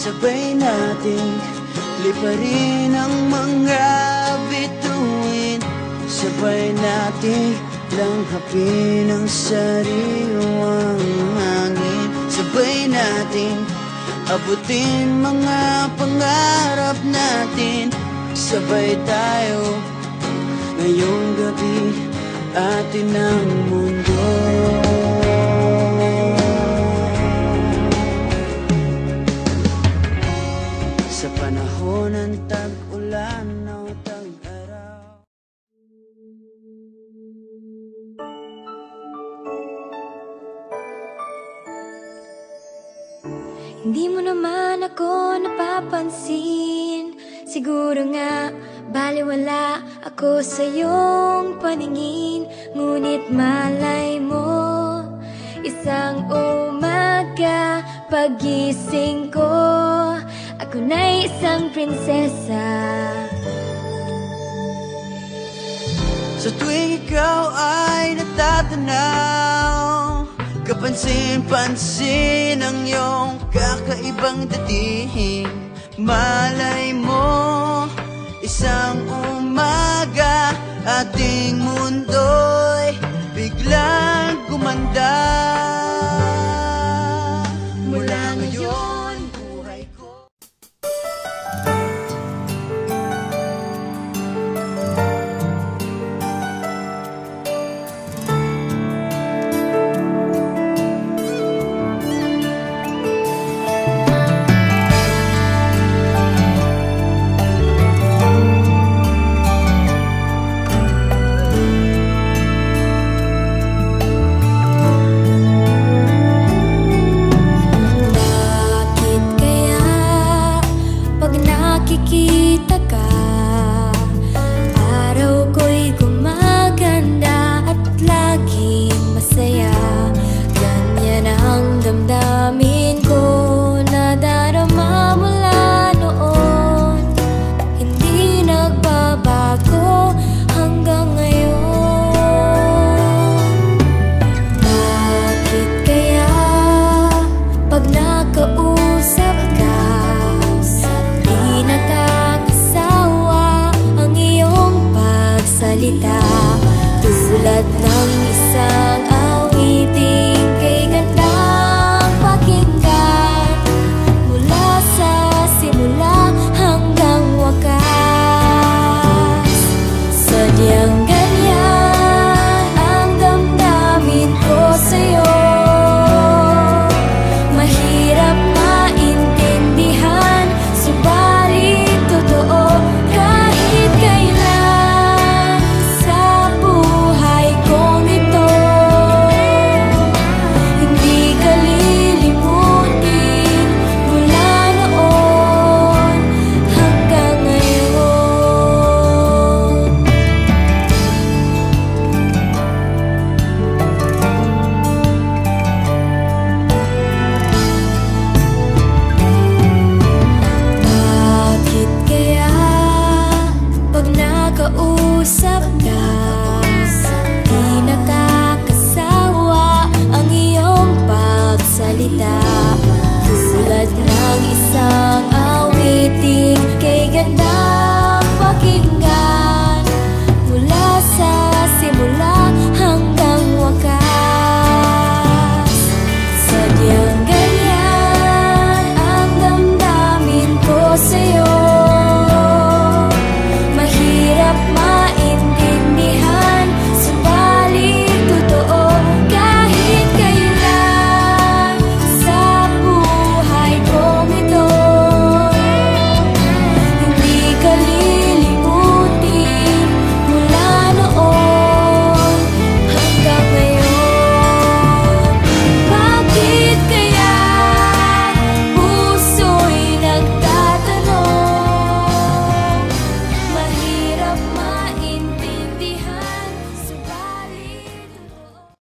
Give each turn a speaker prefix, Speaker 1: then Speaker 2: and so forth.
Speaker 1: Sabay nating liparin ang mga bituin. Sabay nating langhapin ang sariwang hangin. Sabay nating abutin mga pangarap natin. Sabay tayo ngayong gabi, atin ang mundo. Sa panahon ng tag-ulan o tag-araw.
Speaker 2: Hindi mo naman ako napapansin. Siguro nga baliwala ako sa iyong paningin. Ngunit malay mo, isang umaga pagising ko, ako na isang prinsesa.
Speaker 1: Sa tuwing ikaw ay natatanaw, kapansin-pansin ang iyong kakaibang dating. Malay mo, isang umaga ating mundo'y biglang gumanda.